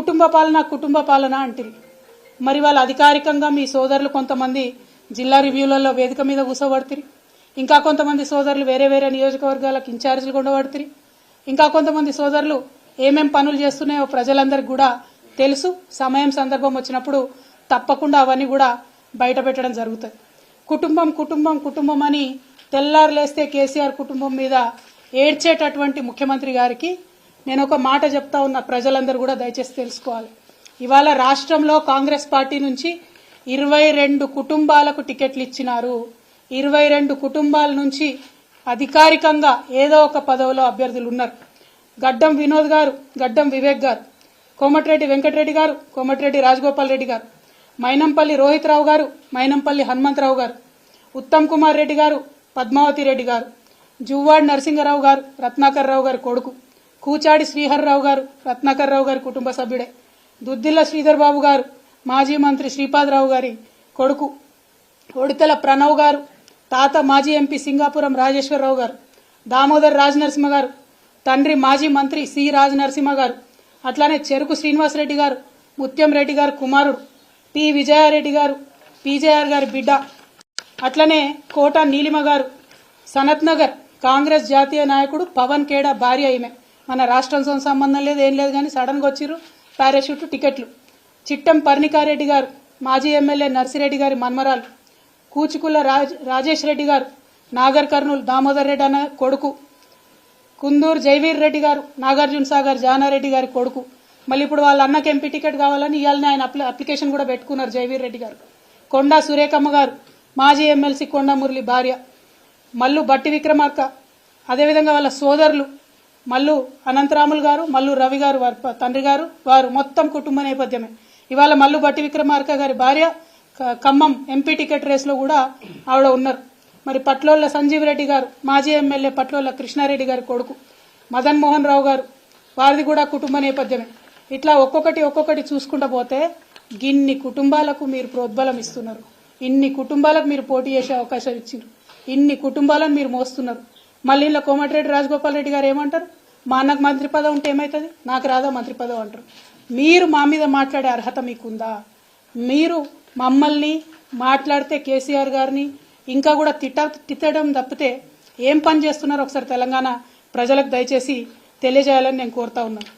కుటుంబ పాలన అంటారు. మరి వాళ్ళు అధికారికంగా మీ సోదరులు కొంతమంది జిల్లా రివ్యూలలో వేదిక మీద కూసోబడుతురు, ఇంకా కొంతమంది సోదరులు వేరే వేరే నియోజకవర్గాలకు ఇన్ఛార్జీలు ఉండబడుతురు, ఇంకా కొంతమంది సోదరులు ఏమేం పనులు చేస్తున్నాయో ప్రజలందరికీ కూడా తెలుసు. సమయం సందర్భం వచ్చినప్పుడు తప్పకుండా అవన్నీ కూడా బయట పెట్టడం జరుగుతుంది. కుటుంబం కుటుంబం కుటుంబం అని తెల్లారులేస్తే కేసీఆర్ కుటుంబం మీద ఏడ్చేటటువంటి ముఖ్యమంత్రి గారికి నేను ఒక మాట చెప్తా ఉన్నా, ప్రజలందరూ కూడా దయచేసి తెలుసుకోవాలి. ఇవాళ రాష్ట్రంలో కాంగ్రెస్ పార్టీ నుంచి 22 కుటుంబాలకు టికెట్లు ఇచ్చినారు. 22 కుటుంబాల నుంచి అధికారికంగా ఏదో ఒక పదవిలో అభ్యర్థులు ఉన్నారు. గడ్డం వినోద్ గారు, గడ్డం వివేక్ గారు, కోమటిరెడ్డి వెంకటరెడ్డి గారు, కోమటిరెడ్డి రాజగోపాల్ రెడ్డి గారు, మైనంపల్లి రోహిత్ రావు గారు, మైనంపల్లి హనుమంతరావు గారు, ఉత్తమ్ కుమార్ రెడ్డి గారు, పద్మావతి రెడ్డి గారు, జువ్వాడి నరసింగరావు గారు, రత్నాకర్ రావు గారి కొడుకు, కూచాడి శ్రీహర్రావు గారు, రత్నాకర్ రావు గారి కుటుంబ సభ్యుడే, దుద్దిల్ల శ్రీధర్ బాబు గారు, మాజీ మంత్రి శ్రీపాదరావు గారి కొడుకు, ఒడితెల ప్రణవ్ గారు, తాత మాజీ ఎంపీ సింగాపురం రాజేశ్వరరావు గారు, దామోదర్ రాజనరసింహ గారు, తండ్రి మాజీ మంత్రి సి రాజనరసింహ గారు, అట్లానే చెరుకు శ్రీనివాసరెడ్డి గారు, ముత్యం రెడ్డి గారు కుమారుడు, పి విజయారెడ్డి గారు, పీజేఆర్ గారి బిడ్డ, అట్లనే కోట నీలిమ గారు, సనత్ నగర్ కాంగ్రెస్ జాతీయ నాయకుడు పవన్ ఖేడా భార్య. ఈమె మన రాష్ట్రంతో సంబంధం లేదు, ఏం లేదు, కానీ సడన్ గా వచ్చిర్రు పారాషూట్ టికెట్లు. చిట్టం పర్ణికారెడ్డి గారు, మాజీ ఎమ్మెల్యే నర్సిరెడ్డి గారి మన్మరాలు, కూచుకుల రాజేష్ రెడ్డి గారు, నాగర్ కర్నూలు దామోదర్ రెడ్డి అన్న కొడుకు, కుందూరు జైవీర్ రెడ్డి గారు, నాగార్జున సాగర్ జానారెడ్డి గారి కొడుకు. మళ్ళీ ఇప్పుడు వాళ్ళ అన్నకి ఎంపీ టికెట్ కావాలని ఇవాళనే ఆయన అప్లికేషన్ కూడా పెట్టుకున్నారు జైవీర్ రెడ్డి గారు. కొండా సురేఖమ్మ గారు, మాజీ ఎమ్మెల్సీ కొండా మురళి భార్య, మల్లు బట్టి విక్రమార్క, అదేవిధంగా వాళ్ళ సోదరులు మల్లు అనంతరాములు గారు, మల్లు రవి గారు వారి తండ్రి గారు, వారు మొత్తం కుటుంబ నేపథ్యమే. ఇవాళ మల్లు బట్టి విక్రమార్క గారి భార్య ఖమ్మం ఎంపీ టికెట్ రేసులో కూడా ఆవిడ ఉన్నారు. మరి పట్లోళ్ల సంజీవ్ రెడ్డి గారు, మాజీ ఎమ్మెల్యే పట్లోళ్ల కృష్ణారెడ్డి గారి కొడుకు, మదన్ మోహన్ రావు గారు, వారిది కూడా కుటుంబ నేపథ్యమే. ఇట్లా ఒక్కొక్కటి చూసుకుంటూ పోతే గిన్ని కుటుంబాలకు మీరు ప్రోద్బలం ఇస్తున్నారు, ఇన్ని కుటుంబాలకు మీరు పోటీ చేసే అవకాశం ఇచ్చిండ్రు, ఇన్ని కుటుంబాలను మీరు మోస్తున్నారు. మళ్ళీ ఇలా కోమటిరెడ్డి రాజగోపాల్ రెడ్డి గారు ఏమంటారు, మా అన్నకు మంత్రి పదవి ఉంటే ఏమవుతుంది, నాకు రాదా మంత్రి పదవి అంటారు. మీరు మా మీద మాట్లాడే అర్హత మీకుందా? మీరు మమ్మల్ని మాట్లాడితే కేసీఆర్ గారిని ఇంకా కూడా తిట్టడం తప్పితే ఏం పని చేస్తున్నారో ఒకసారి తెలంగాణ ప్రజలకు దయచేసి తెలియజేయాలని నేను కోరుతా ఉన్నాను.